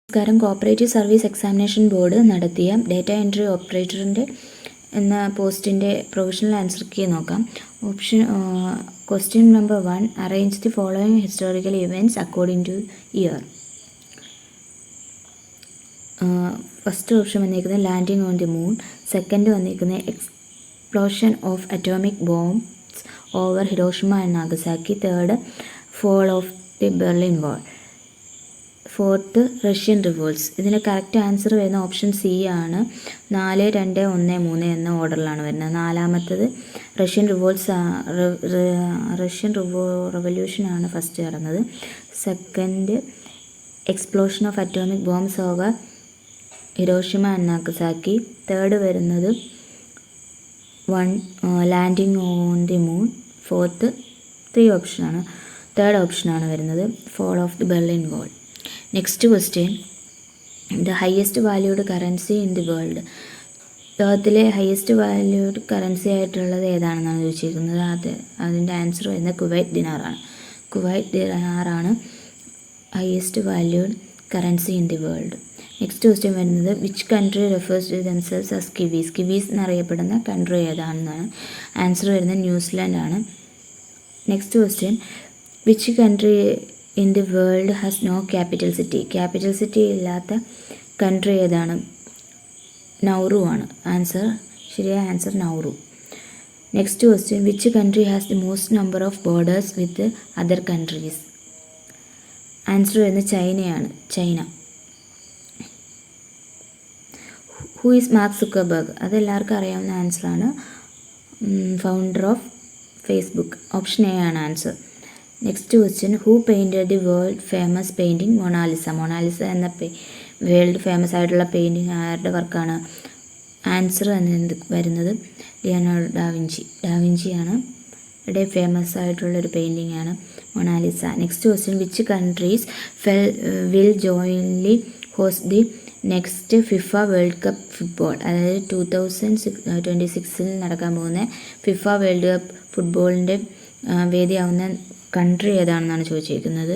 നമസ്കാരം. Cooperative service examination board നടത്തിയ data entry ഓപ്പറേറ്ററിൻ്റെ എന്ന പോസ്റ്റിൻ്റെ പ്രൊവിഷണൽ ആൻസർ കീ നോക്കാം. Question number 1, arrange the following historical events according to year. First option വന്നിരിക്കുന്നത് landing on the moon. Second വന്നിരിക്കുന്നത് explosion of atomic bombs over Hiroshima and Nagasaki. Third, fall of the Berlin wall. Fourth, Russian revolts. ഇതിന് correct answer വരുന്ന option C ആണ്. 4, 2, 1, 3 എന്ന ഓർഡറിലാണ് വരുന്നത്. നാലാമത്തത് Russian റെവല്യൂഷനാണ് ഫസ്റ്റ് നടന്നത്. Second, explosion of atomic bombs over Hiroshima and Nagasaki. Third വരുന്നത് 1, landing on the moon. Fourth, third ഓപ്ഷനാണ് വരുന്നത്, fall of the Berlin wall. Next question, the highest valued currency in the world. ലോകത്തിലെ highest valued currency ആയിട്ടുള്ളത് ഏതാണെന്നാണ് ചോദിച്ചിരിക്കുന്നത്. അതിൻ്റെ answer വരുന്നത് Kuwait ദിനാറാണ്. കുവൈറ്റ് ദിനാറാണ് highest valued currency in the world. Next question വരുന്നത്, which country refers to themselves as Kiwis. Kiwis എന്നറിയപ്പെടുന്ന കൺട്രി ഏതാണെന്നാണ്. ആൻസർ വരുന്നത് ന്യൂസിലാൻഡ് ആണ്. Next question, which country in the world has no capital city. Capital city ഇല്ലാത്ത country ഏതാണ്? Nauru ആണ്. ശരിയായ answer Nauru. Next question, which country has the most number of borders with other countries. Answer വരുന്നത് ചൈനയാണ്. China. Who is Mark Zuckerberg. അതെല്ലാവർക്കും അറിയാവുന്ന ആൻസറാണ്. Founder of Facebook. Option A ആണ് answer. Next question, who painted the world famous painting Mona Lisa. Mona Lisa എന്ന world famous ആയിട്ടുള്ള painting ആരുടെ വർക്കാണ്? ആൻസർ വരുന്നത് ലിയോണാർഡോ ഡാവിഞ്ചി. ഡാവിഞ്ചിയാണ് ഇവിടെ ഫേമസ് ആയിട്ടുള്ളൊരു പെയിൻറ്റിങ് ആണ് Mona Lisa. Next question, which countries will jointly host the next FIFA World Cup football. അതായത് 2026 നടക്കാൻ പോകുന്ന ഫിഫ വേൾഡ് കപ്പ് ഫുട്ബോളിൻ്റെ വേദിയാവുന്ന കൺട്രി ഏതാണെന്നാണ് ചോദിച്ചിരിക്കുന്നത്.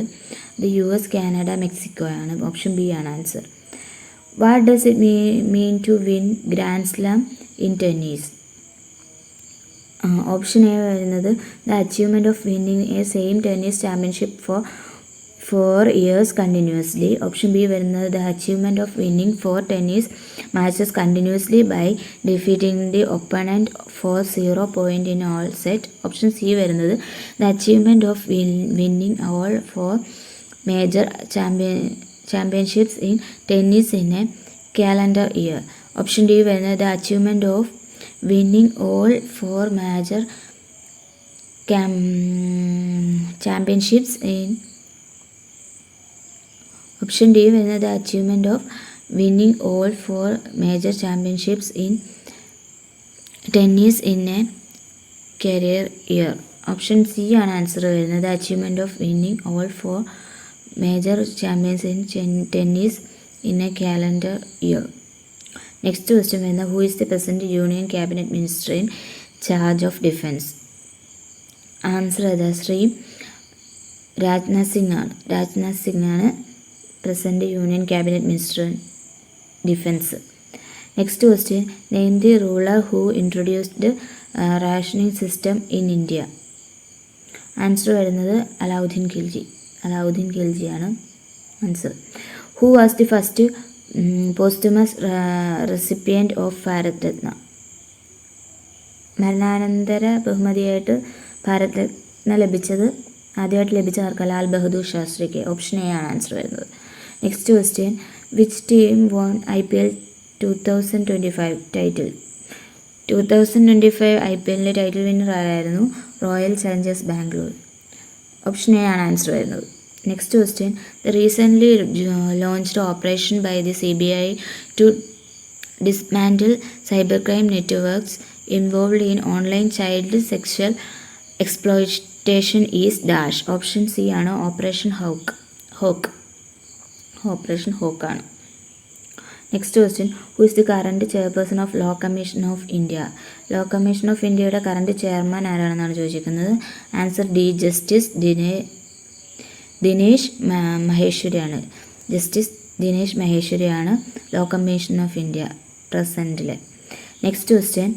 ഇത് US, കാനഡ, മെക്സിക്കോ ആണ്. ഓപ്ഷൻ ബി ആണ് answer. What does it mean to win grand slam in tennis. Option A വരുന്നത് the achievement of winning a same tennis championship for 4 years continuously. Option B വരുന്നത് the achievement of winning 4 tennis matches continuously by defeating the opponent for 0 point in all set. Option C വരുന്നത് the achievement of winning all 4 major championships in tennis in a calendar year. Option D വരുന്നത് the achievement of winning all 4 major championships in. Option D വരുന്നത് achievement of winning all 4 major championships in tennis in a career year. Option C ആണ് answer വരുന്നത് achievement of winning all 4 major champions in tennis in a calendar year. Next question വരുന്നത്, who is the present union cabinet minister in charge of defence. Answer Shri Rajnath Singh ആണ്. രാജ്നാഥ് സിംഗ് ആണ് present union cabinet minister defence. Next question, name the ruler who introduced rationing system in India. Answer വരുന്നത് അലാവുദ്ദീൻ ഖിൽജി ആണ് answer. Who was the first posthumous recipient of Bharat Ratna. മരണാനന്തര ബഹുമതിയായിട്ട് ഭാരത് രത്ന ആദ്യമായിട്ട് ലഭിച്ച ആർക്ക്? Lal Bahadur ശാസ്ത്രിക്ക്. Option A ആണ് ആൻസർ വരുന്നത്. Next question, which team won IPL 2025 title. 2025 IPLൻ്റെ ടൈറ്റിൽ വിന്നർ ആരായിരുന്നു? Royal Challengers Bangalore. Option A ആണ് ആൻസർ വരുന്നത്. Next question, the recently launched operation by the CBI to dismantle cyber crime networks involved in online child sexual exploitation is dash. Option C ആണ് operation hawk. Operation hawk ആണ്. Next question, who is the current chairperson of law commission of India. Law commission of ഇന്ത്യയുടെ current chairman ആരാണെന്നാണ് ചോദിച്ചിരിക്കുന്നത്. Answer D, justice Dinesh മഹേശ്വരിയാണ്. Justice Dinesh മഹേശ്വരിയാണ് law commission of India പ്രസൻറ്റിൽ. Next question,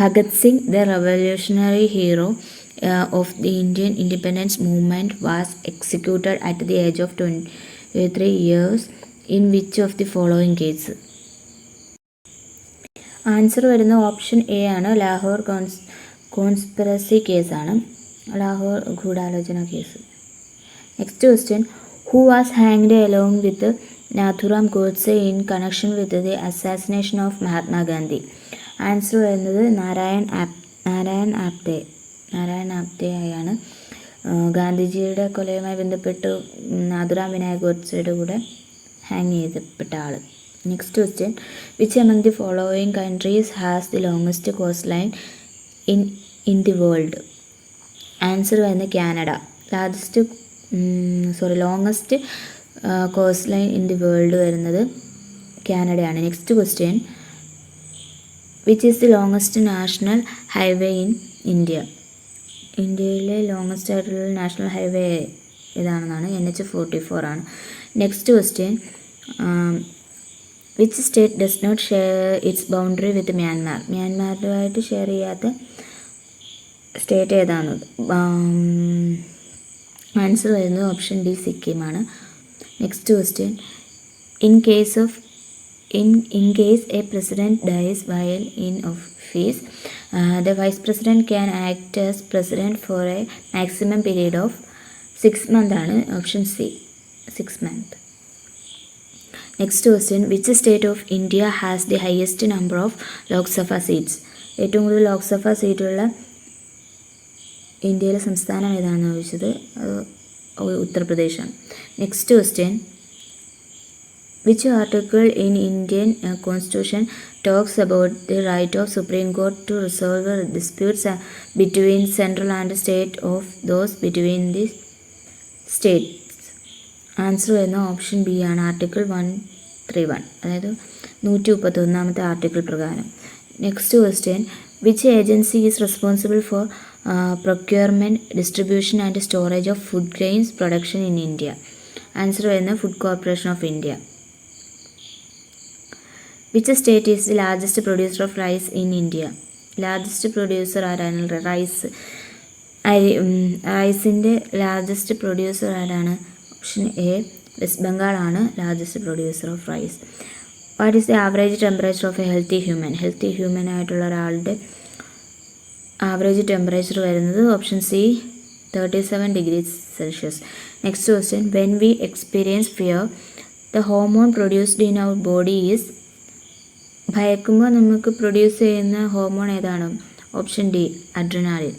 Bhagat Singh the revolutionary hero of the Indian independence movement was executed at the age of 23 years in which of the following case? Answer വരുന്ന option A ആണ്. Lahore conspiracy കേസാണ്, ലാഹോർ ഗൂഢാലോചന case. Next question, who was hanged along with Nathuram Godse in connection with the assassination of Mahatma Gandhi? Answer വരുന്നത് നാരായൺ ആപ്തേയാണ് ഗാന്ധിജിയുടെ കൊലയുമായി ബന്ധപ്പെട്ട് നാഥുറാം വിനായക് ഗോഡ്സെയുടെ കൂടെ hang ചെയ്തപ്പെട്ട ആൾ. Next question, which among the following countries has the longest coast line in the world? Answer വരുന്നത് Canada. Longest coast line in the world വരുന്നത് കാനഡയാണ്. Next question, which is the longest national highway in India? ഇന്ത്യയിലെ longest ആയിട്ടുള്ള national highway ഏതാണെന്നാണ്? NH-44 ആണ്. Next question, which state does not share its boundary with Myanmar? മ്യാൻമാറുമായിട്ട് share ചെയ്യാത്ത state ഏതാണ്? Answer വരുന്നത് ഓപ്ഷൻ ഡി, സിക്കിമാണ്. Next question, in case a president dies while in office, the vice president can act as president for a maximum period of 6 months ആണ് option C, 6 months. Next question, which state of India has the highest number of Lok Sabha seats? ഏറ്റവും കൂടുതൽ ലോക്സഭ സീറ്റുള്ള ഇന്ത്യയിലെ സംസ്ഥാനം ഏതാണെന്ന് ചോദിച്ചത് ഉത്തർപ്രദേശാണ്. Next question, which article in Indian Constitution talks about the right of Supreme Court to resolve disputes between central and state of those between the states? Answer വരുന്ന option B ആണ്, ആർട്ടിക്കിൾ 131, അതായത് 131 ആർട്ടിക്കിൾ പ്രകാരം. Next question, which agency is responsible for procurement, distribution and storage of food grains production in India? Answer വരുന്ന food corporation of India. Which state is the largest producer of rice in India? Largest producer ആരാണ്? റൈസിൻ്റെ largest producer ആരാണ്? Option A, west ബംഗാളാണ് largest producer of rice. What is the average temperature of A healthy human? Healthy human ആയിട്ടുള്ള ഒരാളുടെ average temperature വരുന്നത് option C, 37 degrees Celsius. Next question, when we experience fear the hormone produced in our body is? ഭയക്കുമ്പോൾ നമുക്ക് produce ചെയ്യുന്ന hormone ഏതാണ്? Option D, adrenaline.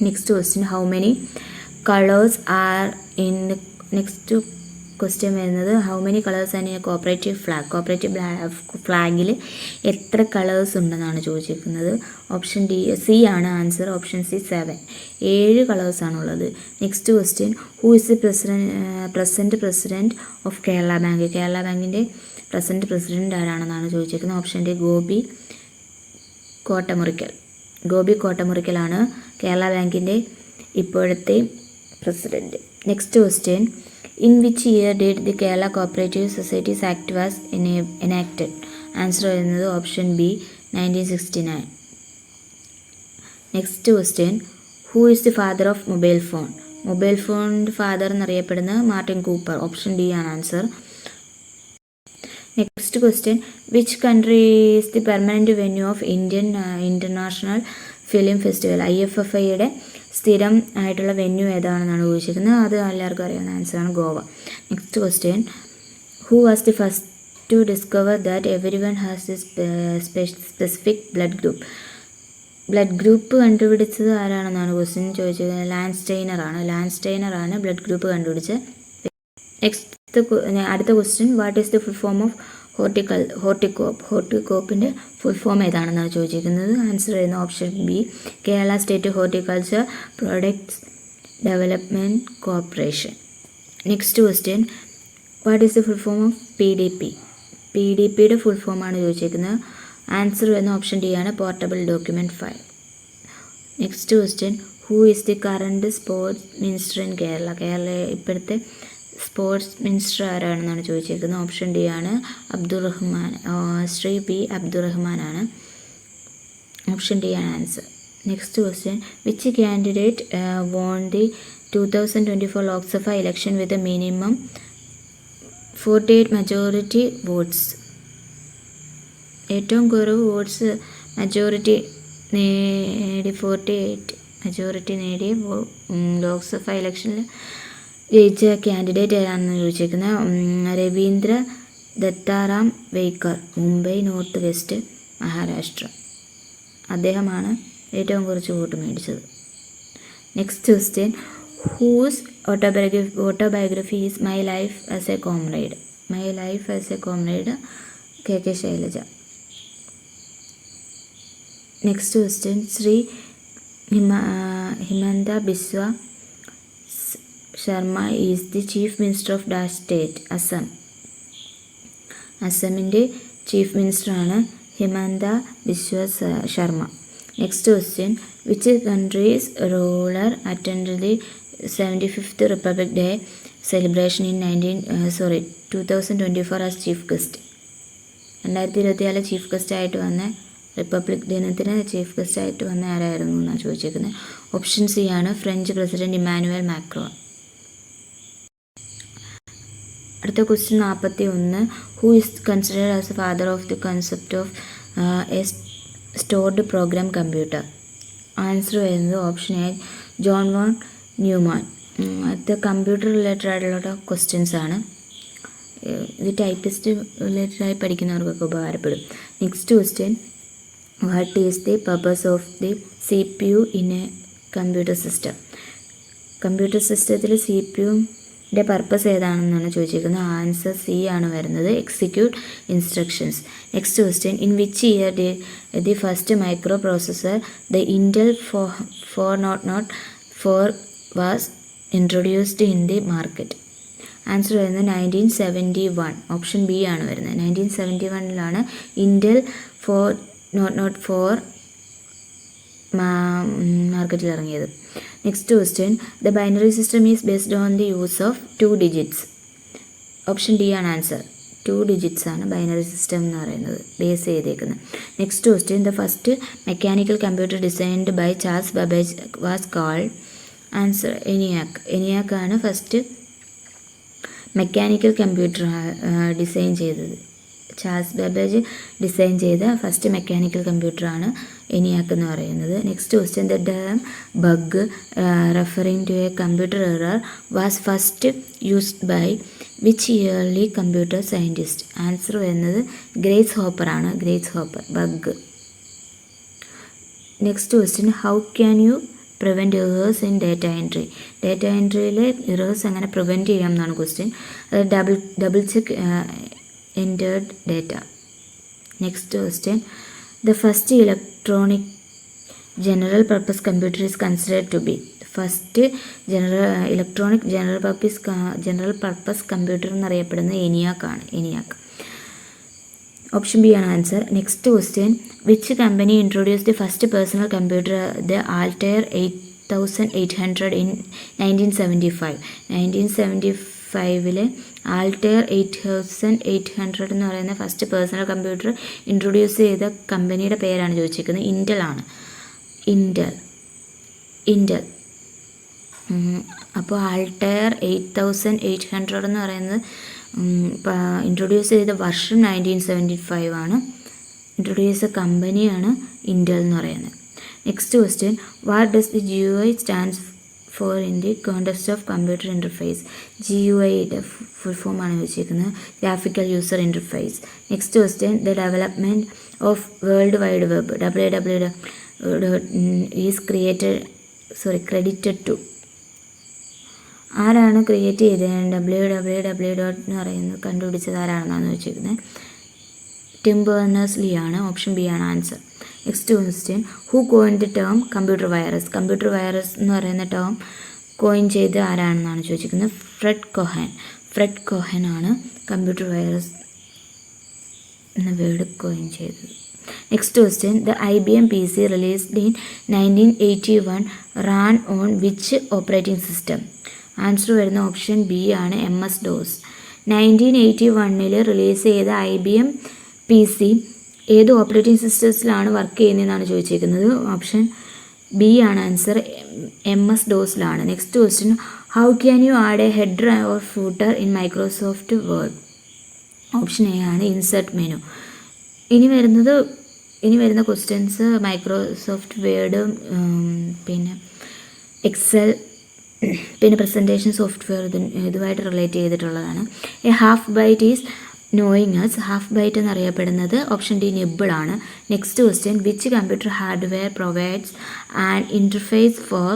Next question, how many colours are in? Next question വരുന്നത് how many colours are in a cooperative flag? Cooperative ഫ്ലാഗിൽ എത്ര colours ഉണ്ടെന്നാണ് ചോദിച്ചിരിക്കുന്നത്. Option D, C ആണ് answer, option C 7, 7 കളേഴ്സാണുള്ളത്. Next question, who is the present president of Kerala bank? Kerala ബാങ്കിൻ്റെ present president ആരാണെന്നാണ് ചോദിച്ചിരിക്കുന്നത്. Option D, Gopi കോട്ടമുറിക്കലാണ് കേരള ബാങ്കിൻ്റെ ഇപ്പോഴത്തെ president. Next question, in which year did the Kerala cooperative societies act was enacted? Answer വരുന്നത് option B, 1969. Next question, who is the father of mobile phone? Mobile ഫോണിൻ്റെ father എന്നറിയപ്പെടുന്നത് Martin Cooper, option D ആണ് answer. Next question, which country is the permanent venue of Indian international film festival? IFFIയുടെ സ്ഥിരം ആയിട്ടുള്ള venue ഏതാണെന്നാണ് ചോദിച്ചിരിക്കുന്നത്. അത് എല്ലാവർക്കും അറിയാവുന്ന ആൻസറാണ്, Goa. Next question, who was the first to discover that everyone has the specific blood group? Blood group കണ്ടുപിടിച്ചത് ആരാണെന്നാണ് ക്വസ്റ്റ്യൻ ചോദിച്ചിരിക്കുന്നത്. ലാൻസ്റ്റൈനറാണ് ബ്ലഡ് ഗ്രൂപ്പ് കണ്ടുപിടിച്ചത്. അടുത്ത question, what is the full form of ഹോർട്ടികോപ്പിൻ്റെ ഫുൾ ഫോം ഏതാണെന്നാണ് ചോദിച്ചിരിക്കുന്നത്. ആൻസർ ചെയ്യുന്ന option B, Kerala state horticulture products development corporation. Next question, what is the full form of PDPയുടെ ഫുൾ ഫോമാണ് ചോദിച്ചിരിക്കുന്നത്. ആൻസർ വരുന്ന ഓപ്ഷൻ ഡി ആണ്, portable document file. Next question, who is the current sports minister in Kerala? Kerala ഇപ്പോഴത്തെ sports minister ആരാണെന്നാണ് ചോദിച്ചിരിക്കുന്നത്. Option D ആണ് Abdurahman, Shri P അബ്ദുറഹ്മാനാണ്. ഓപ്ഷൻ ഡി ആണ് answer. Next question, which candidate won the 2024 Lok Sabha election with a minimum 48 majority votes? ഏറ്റവും കുറവ് votes majority നേടി 48 majority നേടി ലോക്സഭ ഇലക്ഷനിൽ ജയിച്ച കാൻഡിഡേറ്റ് ഏതാണെന്ന് ചോദിച്ചിരിക്കുന്നത്. Ravindra Dattaram Waikar, Mumbai north west, Maharashtra. അദ്ദേഹമാണ് ഏറ്റവും കുറച്ച് വോട്ട് മേടിച്ചത്. Next question, whose autobiography is my life as a comrade? My life as a comrade K Shailaja. Next question, Shri Himanta Biswa Sarma is the chief minister of dash state? Assam. അസമിൻ്റെ ചീഫ് മിനിസ്റ്ററാണ് Himanta Biswa Sarma. Next question, which country's ruler attend the 75th republic day celebration in 2024 as chief guest? 2024 chief ഗസ്റ്റായിട്ട് വന്ന republic ദിനത്തിന് chief ഗസ്റ്റായിട്ട് വന്ന ആരായിരുന്നു എന്നാണ് ചോദിച്ചിരിക്കുന്നത്. ഓപ്ഷൻ സി ആണ് ഫ്രഞ്ച് പ്രസിഡന്റ് ഇമ്മാനുവൽ മാക്രോൺ. അടുത്ത question 41, who is considered as a father of the concept of a stored program computer? Answer വരുന്നത് option A John von Neumann. അത് കമ്പ്യൂട്ടർ റിലേറ്റഡ് ആയിട്ടുള്ള ക്വസ്റ്റ്യൻസ് ആണ്. ഇത് ടൈപ്പിസ്റ്റ് റിലേറ്റഡായി പഠിക്കുന്നവർക്കൊക്കെ ഉപകാരപ്പെടും. Next question, what is the purpose of the CPU in a computer system? Computer സിസ്റ്റത്തിൽ CPUൻ്റെ പർപ്പസ് ഏതാണെന്നാണ് ചോദിച്ചിരിക്കുന്നത്. ആൻസർ സി ആണ് വരുന്നത്, execute instructions. Next question, in which year the first micro processor the Intel 404 was introduced in the market? Answer വരുന്നത് 1971. Option B ആണ് വരുന്നത്. 1971 Intel 404 മാർക്കറ്റിൽ ഇറങ്ങിയത്. Next question, the binary system is based on the use of 2 digits? Option D ആണ് answer. 2 digits ആണ് binary system എന്ന് പറയുന്നത് base ചെയ്തേക്കുന്നത്. Next question, the first mechanical computer designed by Charles Babbage was called? Answer ENIAC. ENIAC ആണ് first mechanical computer design ചെയ്തത്. Charles Babbage design ചെയ്ത first mechanical കമ്പ്യൂട്ടറാണ് ENIAC എന്ന് പറയുന്നത്. Next question, the term bug referring to a computer error was first used by which early computer scientist? Answer വരുന്നത് Grace Hopper ആണ്. Grace Hopper bug. Next question, how can you prevent errors in data entry? Data എൻട്രിയിലെ errors എങ്ങനെ prevent ചെയ്യാം എന്നാണ് question. Double check entered data. Next question, the first electronic general purpose computer is considered to be? First electronic general purpose computer എന്നറിയപ്പെടുന്നത് ENIAC ആണ്. ENIAC. Option B ആണ് answer. Next question, which company introduce the first personal computer the Altair 8800 in 1975? 1975 Altair 8800 എന്ന് പറയുന്ന first personal computer introduce ചെയ്ത കമ്പനിയുടെ പേരാണ് ചോദിച്ചിരിക്കുന്നത്. Intel ആണ്. ഇൻറ്റൽ. അപ്പോൾ Altair 8800 എന്ന് പറയുന്നത് ഇൻട്രൊഡ്യൂസ് ചെയ്ത വർഷം 1975 ആണ്. ഇൻട്രൊഡ്യൂസ് ചെയ്ത കമ്പനിയാണ് ഇൻറ്റൽ എന്ന് പറയുന്നത്. Next question, what does the GUI stands for in the context of computer interface? GUIയുടെ ഫുൾ ഫോം ആണ് വെച്ചിരിക്കുന്നത്, graphical user interface. Next question, the development of world wide web www is credited to? ആരാണ് create ചെയ്തത് www എന്ന് പറയുന്നത് കണ്ടുപിടിച്ചത് ആരാണെന്നാണ് വെച്ചിരിക്കുന്നത്? ടിം ബേർണേഴ്സ്-ലീ ആണ്. ഓപ്ഷൻ ബി ആണ് answer. Next question, who coin the term computer virus? Computer virus എന്ന് പറയുന്ന ടേം കോയിൻ ചെയ്ത് ആരാണെന്നാണ് ചോദിച്ചിരിക്കുന്നത്? ഫ്രെഡ് കോഹൻ ആണ് കമ്പ്യൂട്ടർ വൈറസ് എന്ന വേർഡ് കോയിൻ ചെയ്തത്. Next question, the IBM PC released in 1981 ran on which operating system? Answer വരുന്ന option B ആണ് MS-DOS. 1981 release ചെയ്ത IBM PC ഏത് ഓപ്പറേറ്റിംഗ് സിസ്റ്റത്തിലാണ് വർക്ക് ചെയ്യുന്നതെന്നാണ് ചോദിച്ചിരിക്കുന്നത്. ഓപ്ഷൻ ബി ആണ് ആൻസർ, MS-DOSലാണ്. Next question, how can you add a header or footer in Microsoft Word? Option A ആണ് ഇൻസെർട്ട് മെനു. ഇനി വരുന്ന ക്വസ്റ്റ്യൻസ് മൈക്രോസോഫ്റ്റ് വേർഡ്, പിന്നെ എക്സൽ, പിന്നെ പ്രസൻറ്റേഷൻ സോഫ്റ്റ്വെയർ ഇതുമായിട്ട് റിലേറ്റ് ചെയ്തിട്ടുള്ളതാണ്. A half byte is knowing as. Half byte എന്നറിയപ്പെടുന്നത് option D nibble ആണ്. Next question, which computer hardware provides an interface for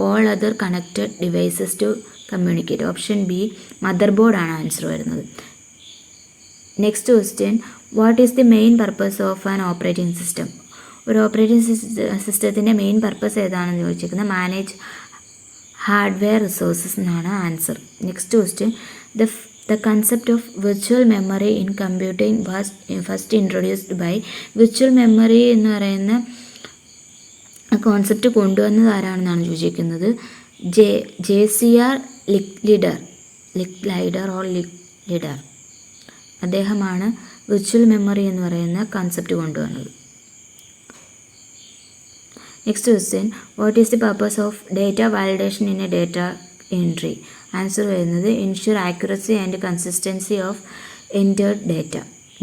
all other connected devices to communicate? Option B mother ബോർഡാണ് answer വരുന്നത്. Next question, what is the main purpose of an operating system? ഒരു operating സിസ്റ്റത്തിൻ്റെ main purpose ഏതാണെന്ന് ചോദിച്ചിരിക്കുന്നത് manage hardware resources എന്നാണ് answer. Next question, the concept of virtual memory in computing was first introduced by. Virtual memory എന്ന് പറയുന്ന concept കൊണ്ടുവന്നത് ആരാണെന്നാണ് ചോദിച്ചിരിക്കുന്നത്. JCR Lidder അദ്ദേഹമാണ് വിർച്വൽ മെമ്മറി എന്ന് പറയുന്ന കൺസെപ്റ്റ് കൊണ്ടുവന്നത്. Next question, what is the purpose of data validation in a data entry? Answer വരുന്നത് ensure accuracy and consistency of entered data.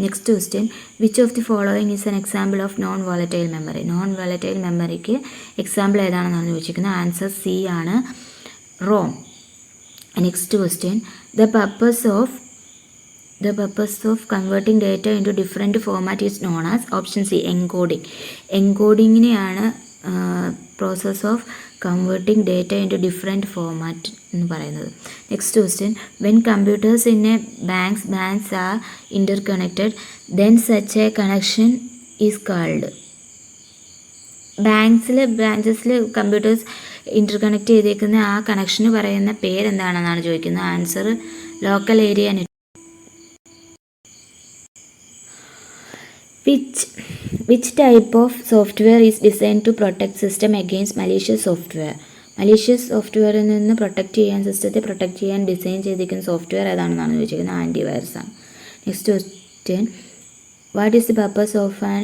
Next question, which of the following is an example of non volatile memory? Non volatile മെമ്മറിക്ക് example ഏതാണെന്നാണ് ചോദിച്ചിരിക്കുന്നത്. Answer C ആണ്, ROM. Next question, the purpose of converting data into different format is known as. Option C encoding. എൻകോഡിങ്ങിനെയാണ് process of converting data into different format എന്ന് പറയുന്നത്. Next question, when computers in a banks are interconnected then such a connection is called. ബ്രാഞ്ചസിൽ computers interconnect ചെയ്തേക്കുന്ന ആ കണക്ഷന് പറയുന്ന പേരെന്താണെന്നാണ് ചോദിക്കുന്നത്. Answer local area net. Which type of software is designed to protect system against malicious software? Malicious സോഫ്റ്റ്വെയറിൽ നിന്ന് സിസ്റ്റത്തെ പ്രൊട്ടക്റ്റ് ചെയ്യാൻ ഡിസൈൻ ചെയ്തിരിക്കുന്ന സോഫ്റ്റ്വെയർ ഏതാണെന്നാണ് ചോദിച്ചിരിക്കുന്നത്. ആൻറ്റിവൈറസ് ആണ്. Next question, what is the purpose of an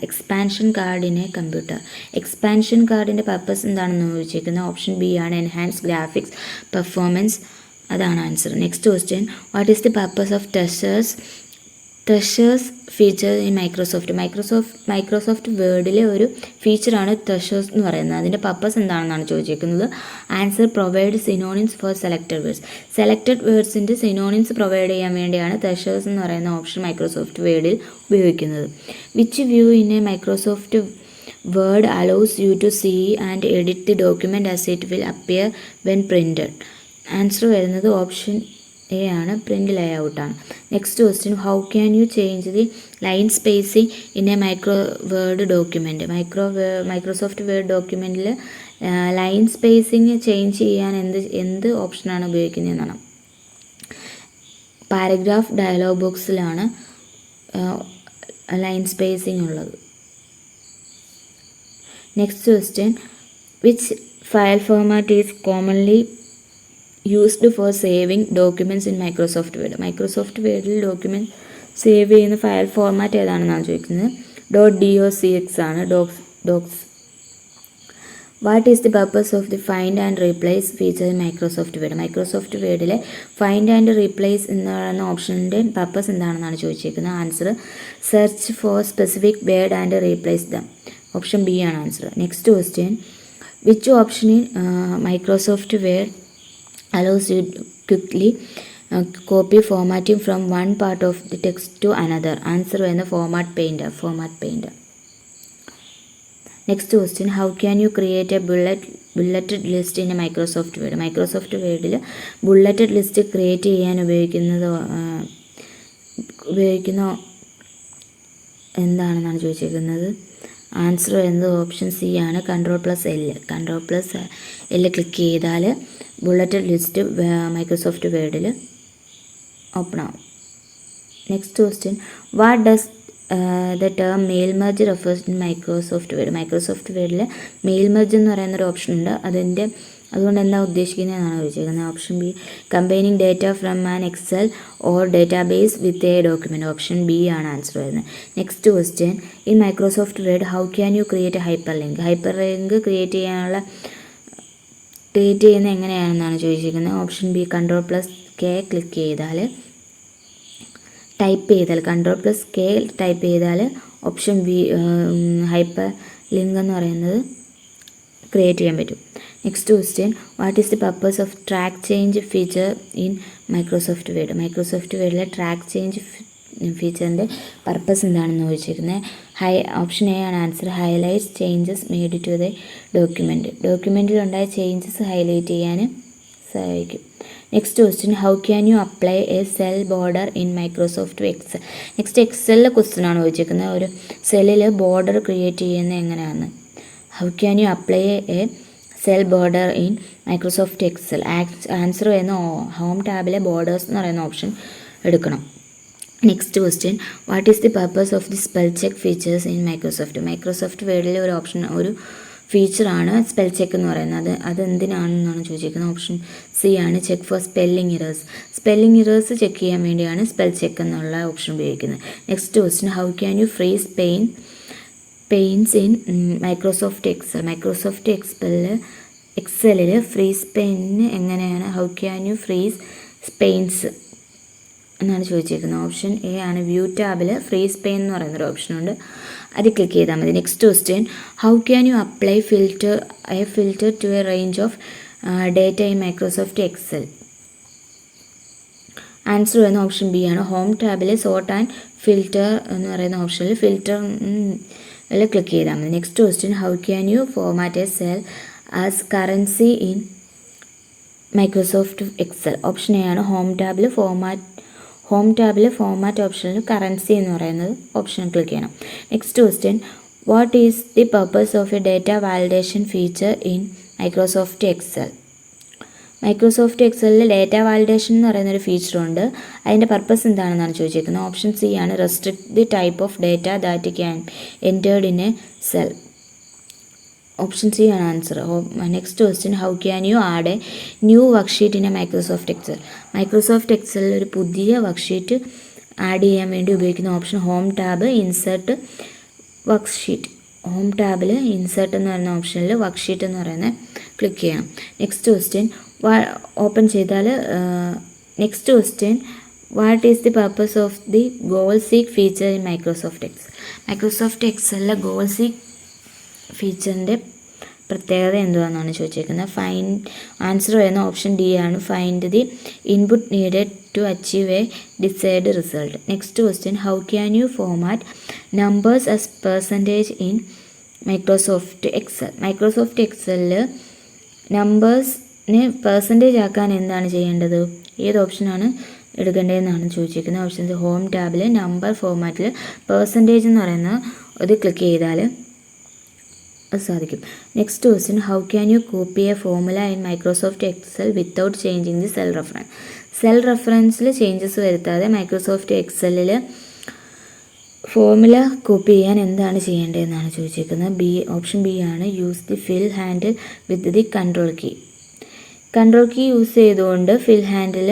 expansion card in a computer? Expansion കാർഡിൻ്റെ purpose എന്താണെന്ന് ചോദിച്ചിരിക്കുന്നത്. ഓപ്ഷൻ ബി ആണ് എൻഹാൻസ് ഗ്രാഫിക്സ് പെർഫോമൻസ്, അതാണ് answer. Next question, what is the purpose of thesaurus feature in Microsoft വേർഡിലെ ഒരു ഫീച്ചറാണ് thesaurus എന്ന് പറയുന്നത്. അതിൻ്റെ പർപ്പസ് എന്താണെന്നാണ് ചോദിച്ചിരിക്കുന്നത്. Answer provide synonyms for selected വേർഡ്സിൻ്റെ സിനോണിംസ് പ്രൊവൈഡ് ചെയ്യാൻ വേണ്ടിയാണ് ത്രഷേഴ്സ് എന്ന് പറയുന്ന ഓപ്ഷൻ മൈക്രോസോഫ്റ്റ് വേർഡിൽ ഉപയോഗിക്കുന്നത്. Which view in a Microsoft Word allows you to see and edit the document as it will appear when printed? Answer വരുന്നത് ഓപ്ഷൻ എ ആണ്, പ്രിൻ്റ് ലേഔട്ടാണ്. Next question, how can you change the line spacing in a Word document? Microsoft Word ഡോക്യുമെൻറ്റിൽ line spacing change ചെയ്യാൻ എന്ത് ഓപ്ഷനാണ് ഉപയോഗിക്കുന്നതെന്നാണ്. Paragraph dialogue ബോക്സിലാണ് line spacing ഉള്ളത്. Next question, which file format is commonly used for saving documents in Microsoft Word? Microsoft വേർഡിൽ document save ചെയ്യുന്ന file format ഏതാണെന്നാണ് ചോദിക്കുന്നത്. .docx ആണ്, docx. What is the purpose of the find and replace feature in Microsoft Word? Microsoft വേർഡിലെ find and replace എന്ന് പറയുന്ന ഓപ്ഷൻ്റെ purpose എന്താണെന്നാണ് ചോദിച്ചിരിക്കുന്നത്. Answer search for specific word and replace them. Option B ആണ് answer. Next question, which option in Microsoft Word allows you quickly copy formatting from one part of the text to another? Answer വരുന്ന format painter. Next question, how can you create a bulleted list in a Microsoft Word? Microsoft വേർഡിൽ bulleted list create ചെയ്യാൻ ഉപയോഗിക്കുന്ന എന്താണെന്നാണ് ചോദിച്ചിരിക്കുന്നത്. Answer വരുന്നത് option C ആണ്, Ctrl+L click ചെയ്താൽ bulleted list Microsoft വേർഡിൽ ഓപ്പൺ ആവും. Next question, what does the term mail merge refers in Microsoft Word? Microsoft വേർഡിൽ മെയിൽ മെർജ് എന്ന് പറയുന്നൊരു ഓപ്ഷൻ ഉണ്ട്. അതിൻ്റെ അതുകൊണ്ട് എന്താ ഉദ്ദേശിക്കുന്നതെന്നാണ് ചോദിച്ചിരിക്കുന്നത്. Option B combining data from an Excel or database with a document. Option B ആണ് ആൻസർ വരുന്നത്. Next question, in Microsoft Word how can you create a hyperlink. Hyperlink create ചെയ്യുന്നത് എങ്ങനെയാണെന്നാണ് ചോദിച്ചിരിക്കുന്നത്. ഓപ്ഷൻ ബി Ctrl+K ക്ലിക്ക് ചെയ്താൽ Ctrl+K type ചെയ്താൽ option B hyper link എന്ന് പറയുന്നത് create ചെയ്യാൻ പറ്റും. Next question, what is the purpose of track change feature in Microsoft Word. Microsoft വേർഡിലെ ട്രാക്ക് ചേഞ്ച് ഫീച്ചറിൻ്റെ പർപ്പസ് എന്താണെന്ന് ചോദിച്ചിരിക്കുന്നത്. ഓപ്ഷൻ എ ആണ് answer. Highlights changes made to the ഡോക്യുമെൻറ്റിലുണ്ടായ ചേഞ്ചസ് ഹൈലൈറ്റ് ചെയ്യാൻ സഹായിക്കും. Next question, how can you apply a cell border in Microsoft Excel. Next എക്സലിലെ question ആണ് ചോദിച്ചിരിക്കുന്നത്. ഒരു സെല്ലിൽ ബോർഡർ ക്രിയേറ്റ് ചെയ്യുന്നത് എങ്ങനെയാണ്. How can you apply a cell border in Microsoft Excel. Answer വരുന്ന ഹോം ടാബിലെ ബോർഡേഴ്സ് എന്ന് പറയുന്ന ഓപ്ഷൻ എടുക്കണം. Next question, what is the purpose of the spell check features in Microsoft വേർഡിലെ ഒരു ഫീച്ചറാണ് സ്പെൽ ചെക്ക് എന്ന് പറയുന്നത്. അത് എന്തിനാണെന്നാണ് ചോദിച്ചിരിക്കുന്നത്. ഓപ്ഷൻ സി ആണ്. Check for spelling errors check ചെയ്യാൻ വേണ്ടിയാണ് സ്പെൽ ചെക്ക് എന്നുള്ള ഓപ്ഷൻ ഉപയോഗിക്കുന്നത്. Next question, how can you freeze panes in Microsoft എക്സലിൽ ഫ്രീസ് പെയിന് എങ്ങനെയാണ്. How can you freeze panes എന്നാണ് ചോദിച്ചിരിക്കുന്നത്. ഓപ്ഷൻ എ ആണ്. വ്യൂ ടാബിൽ ഫ്രീസ് പെയിൻ എന്ന് പറയുന്നൊരു ഓപ്ഷനുണ്ട്, അത് ക്ലിക്ക് ചെയ്താൽ മതി. Next question, how can you apply filter to a range of data in Microsoft Excel. Answer വരുന്ന ഓപ്ഷൻ ബി ആണ്. ഹോം ടാബിൽ സോർട്ട് ആൻഡ് ഫിൽറ്റർ എന്ന് പറയുന്ന ഓപ്ഷനിൽ ഫിൽറ്റർ ക്ലിക്ക് ചെയ്താൽ മതി. Next question, how can you format a cell as currency in Microsoft Excel. Option A ആണ്. Home ടാബിൽ ഫോർമാറ്റ് ഓപ്ഷനിൽ കറൻസി എന്ന് പറയുന്നത് ഓപ്ഷൻ ക്ലിക്ക് ചെയ്യണം. Next question, what is the purpose of a data validation feature in Microsoft Excel. Microsoft എക്സലിൽ data validation എന്ന് പറയുന്നൊരു ഫീച്ചറുണ്ട്, അതിൻ്റെ പർപ്പസ് എന്താണെന്നാണ് ചോദിച്ചിരിക്കുന്നത്. ഓപ്ഷൻ സി ആണ്. Restrict the type of data that can entered in a cell. Option C ആണ് answer. Next question, how can you add a new worksheet in a Microsoft Excel. Microsoft എക്സലിൽ ഒരു പുതിയ worksheet add ചെയ്യാൻ വേണ്ടി ഉപയോഗിക്കുന്ന option home tab insert worksheet. Home ടാബിൽ insert എന്ന് പറയുന്ന ഓപ്ഷനിൽ വർക്ക്ഷീറ്റ് എന്ന് പറയുന്നത് ക്ലിക്ക് ചെയ്യണം. നെക്സ്റ്റ് ക്വസ്റ്റ്യൻ, ഓപ്പൺ ചെയ്താൽ next question, what is the purpose of the goal seek feature in Microsoft Excel. Microsoft എക്സലിലെ ഗോൾ സീക്ക് ഫീച്ചറിൻ്റെ പ്രത്യേകത എന്തുവാണെന്നാണ് ചോദിച്ചിരിക്കുന്നത്. ആൻസർ വരുന്ന ഓപ്ഷൻ ഡി ആണ്. Find the input needed to achieve a desired result. Next question, how can you format numbers as percentage in Microsoft Excel. Microsoft എക്സലിൽ നമ്പേഴ്സിനെ percentage ആക്കാൻ എന്താണ് ചെയ്യേണ്ടത്, ഏത് ഓപ്ഷനാണ് എടുക്കേണ്ടതെന്നാണ് ചോദിച്ചിരിക്കുന്നത്. ഓപ്ഷൻസ് ഹോം ടാബിൽ നമ്പർ ഫോർമാറ്റിൽ പെർസെൻറ്റേജ് എന്ന് പറയുന്ന ഇത് ക്ലിക്ക് ചെയ്താൽ അത് സാധിക്കും. Next question, how can you copy a formula in Microsoft Excel without changing the cell reference. Cell റെഫറൻസിൽ ചേഞ്ചസ് വരുത്താതെ മൈക്രോസോഫ്റ്റ് എക്സലിൽ ഫോർമുല കോപ്പി ചെയ്യാൻ എന്താണ് ചെയ്യേണ്ടതെന്നാണ് ചോദിച്ചിരിക്കുന്നത്. ഓപ്ഷൻ ബി ആണ്. Use the fill handle with the control key use ചെയ്തുകൊണ്ട് fill handle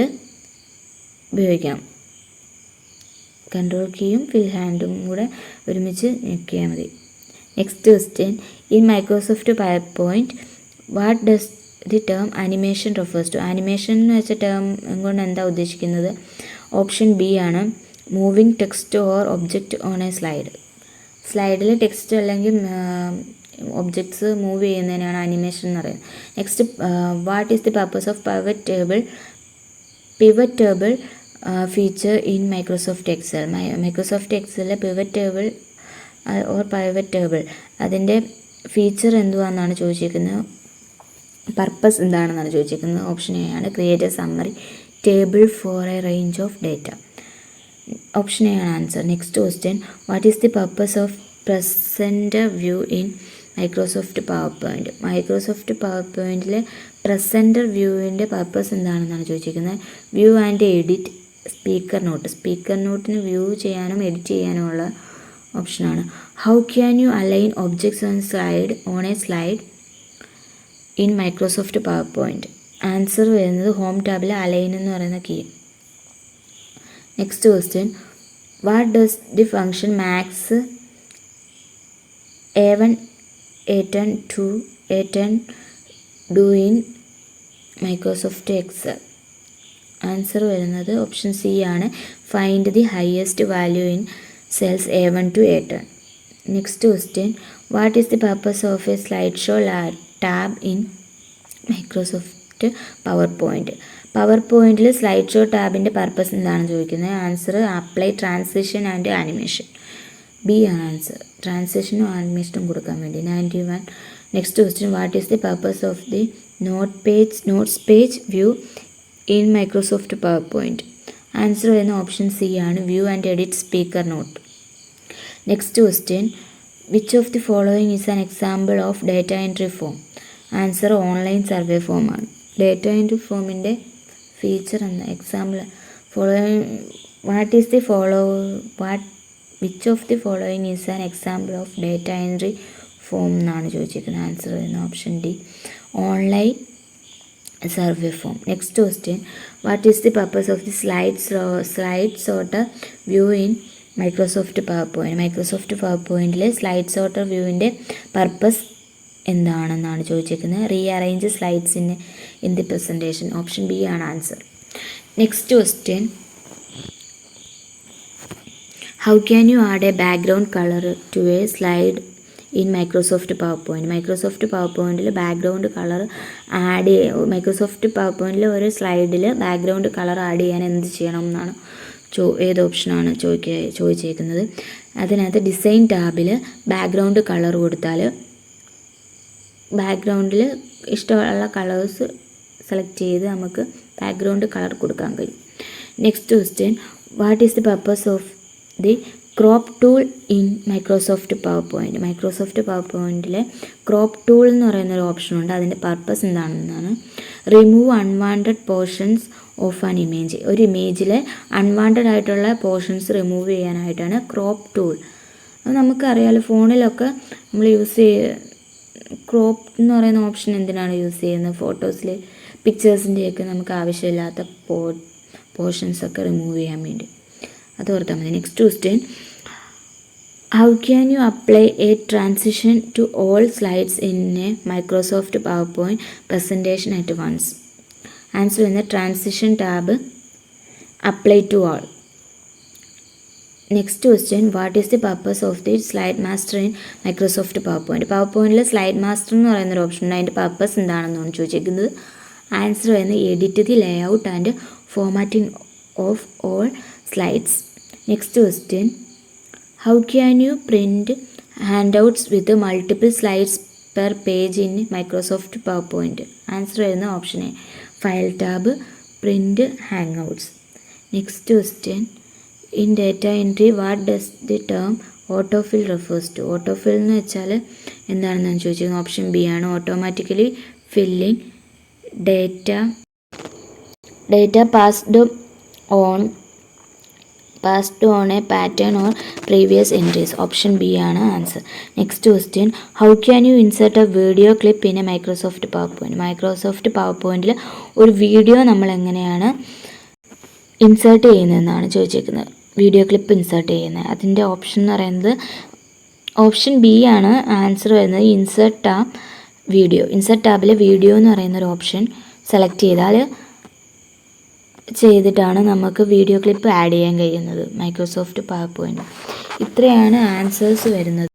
ഉപയോഗിക്കാം. കൺട്രോൾ കീയും ഫിൽ ഹാൻഡും കൂടെ ഒരുമിച്ച് ഞെക്കിയാൽ മതി. Next question, in Microsoft PowerPoint what does the term animation refers to. Animation എന്ന് വെച്ച ടേം കൊണ്ട് എന്താ ഉദ്ദേശിക്കുന്നത്. ഓപ്ഷൻ ബി ആണ്. Moving text or object on a സ്ലൈഡിൽ ടെക്സ്റ്റ് അല്ലെങ്കിൽ ഒബ്ജക്ട്സ് മൂവ് ചെയ്യുന്നതിനാണ് അനിമേഷൻ എന്ന് പറയുന്നത്. Next, what is the purpose of pivot table feature in Microsoft Excel. Microsoft എക്സലിലെ പിവറ്റ് ടേബിൾ അതിൻ്റെ ഫീച്ചർ എന്തുവാണെന്നാണ് ചോദിച്ചിരിക്കുന്നത്. പർപ്പസ് എന്താണെന്നാണ് ചോദിച്ചിരിക്കുന്നത്. ഓപ്ഷൻ എ ആണ്. Create A summary table for a range of data. Option A ആണ് answer. Next question, what is the purpose of presenter view in Microsoft PowerPoint. Microsoft പവർ പോയിൻറ്റിലെ presenter വ്യൂവിൻ്റെ purpose എന്താണെന്നാണ് ചോദിച്ചിരിക്കുന്നത്. View and edit speaker നോട്ടിന് view ചെയ്യാനും edit ചെയ്യാനും ഉള്ള ഓപ്ഷനാണ്. How can you align objects on a slide in Microsoft PowerPoint. Answer വരുന്നത് ഹോം ടാബിലെ അലൈൻ എന്ന് പറയുന്ന key. Next question, what does the function max A1 A10 to A10 do in Microsoft Excel? Answer വരുന്നത് option C ആണ്, find the highest value in cells A1 to A10. Next question, what is the purpose of a slide show tab in Microsoft PowerPoint? പവർ പോയിൻറ്റിൽ slide show ടാബിൻ്റെ purpose എന്താണെന്ന് ചോദിക്കുന്നത്. Answer apply transition and animation. B ആണ് answer, ട്രാൻസിഷനും ആനിമേഷനും കൊടുക്കാൻ വേണ്ടി. 91. Next question, what is the purpose of the notes page view in Microsoft PowerPoint? Answer വരുന്ന ഓപ്ഷൻ സി ആണ്, view and edit speaker note. Next question, which of the following is an example of data entry form? Answer online survey ഫോമാണ്. Data entry ഫോമിൻ്റെ feature എന്ന example which of the following is an example of data entry form എന്നാണ് ചോദിച്ചിരിക്കുന്നത്. Answer വരുന്ന option D, online survey form. Next question, what is the purpose of the slide sorter view in Microsoft PowerPoint? Microsoft പവർ പോയിൻറ്റിലെ slide sorter വ്യൂവിൻ്റെ purpose എന്താണെന്നാണ് ചോദിച്ചിരിക്കുന്നത്. Rearrange slides in the presentation. Option B ആണ് answer. Next question, how can you add a background colour to a slide in Microsoft PowerPoint? Microsoft പവർ പോയിൻറ്റിൽ background colour Microsoft പവർ പോയിൻറ്റിൽ ഒരു സ്ലൈഡിൽ ബാക്ക്ഗ്രൗണ്ട് കളർ ആഡ് ചെയ്യാൻ എന്ത് ചെയ്യണം എന്നാണ് ഏത് ഓപ്ഷനാണ് ചോദിച്ചേക്കുന്നത്. അതിനകത്ത് ഡിസൈൻ ടാബിൽ ബാക്ക്ഗ്രൗണ്ട് കളർ കൊടുത്താൽ ബാക്ക്ഗ്രൗണ്ടിൽ ഇഷ്ടമുള്ള കളേഴ്സ് സെലക്ട് ചെയ്ത് നമുക്ക് ബാക്ക്ഗ്രൗണ്ട് കളർ കൊടുക്കാൻ കഴിയും. Next question, what is the purpose of the crop tool in Microsoft PowerPoint? Microsoft പവർ പോയിൻറ്റിലെ ക്രോപ്പ് ടൂൾ എന്ന് പറയുന്നൊരു ഓപ്ഷനുണ്ട്. അതിൻ്റെ പർപ്പസ് എന്താണെന്നാണ്, remove unwanted portions of an image. ഒരു ഇമേജിലെ അൺവാണ്ടഡ് ആയിട്ടുള്ള പോർഷൻസ് റിമൂവ് ചെയ്യാനായിട്ടാണ് ക്രോപ്പ് ടൂൾ. അത് നമുക്കറിയാമല്ലോ, ഫോണിലൊക്കെ നമ്മൾ ക്രോപ്പ് എന്ന് പറയുന്ന ഓപ്ഷൻ എന്തിനാണ് യൂസ് ചെയ്യുന്നത്? ഫോട്ടോസിൽ പിക്ചേഴ്സിൻ്റെയൊക്കെ നമുക്ക് ആവശ്യമില്ലാത്ത പോർഷൻസൊക്കെ റിമൂവ് ചെയ്യാൻ വേണ്ടി. അത് ഓർത്താൽ മതി. Next question, how can you apply a transition to all slides in a Microsoft PowerPoint presentation at once? Answer വരുന്ന transition tab apply to all. Next question, what is the purpose of the slide master in Microsoft PowerPoint? പവർ പോയിൻറ്റിൽ slide master എന്ന് പറയുന്നൊരു option ഉണ്ട്. അതിൻ്റെ purpose എന്താണെന്നാണ് ചോദിച്ചിരിക്കുന്നത്. Answer വരുന്നത് edit the layout and formatting of all slides. Next question, how can you print handouts with multiple slides per page in Microsoft PowerPoint? Answer വരുന്ന option A, file tab print handouts. Next question, in data entry what does the term autofill refers to? Autofill എന്ന് വെച്ചാൽ എന്താണെന്നാണ് ചോദിച്ചിരിക്കുന്നത്. Option B ആണ്, automatically filling data based on a pattern or previous entries. Option B ആണ് answer. Next question, how can you insert a video clip in a Microsoft PowerPoint? Microsoft പവർ പോയിൻറ്റിൽ ഒരു video നമ്മൾ എങ്ങനെയാണ് insert ചെയ്യുന്നതെന്നാണ് ചോദിച്ചിരിക്കുന്നത്. Video clip insert ചെയ്യുന്നത്. അതിൻ്റെ option എന്ന് പറയുന്നത് ഓപ്ഷൻ ബി ആണ് ആൻസർ വരുന്നത്, ഇൻസേർട്ട് ടാബിലെ വീഡിയോ എന്ന് പറയുന്നൊരു ഓപ്ഷൻ സെലക്ട് ചെയ്തിട്ടാണ് നമുക്ക് വീഡിയോ ക്ലിപ്പ് ആഡ് ചെയ്യാൻ കഴിയുന്നത് മൈക്രോസോഫ്റ്റ് പവർ പോയിൻറ്റ്. ഇത്രയാണ് ആൻസേഴ്സ് വരുന്നത്.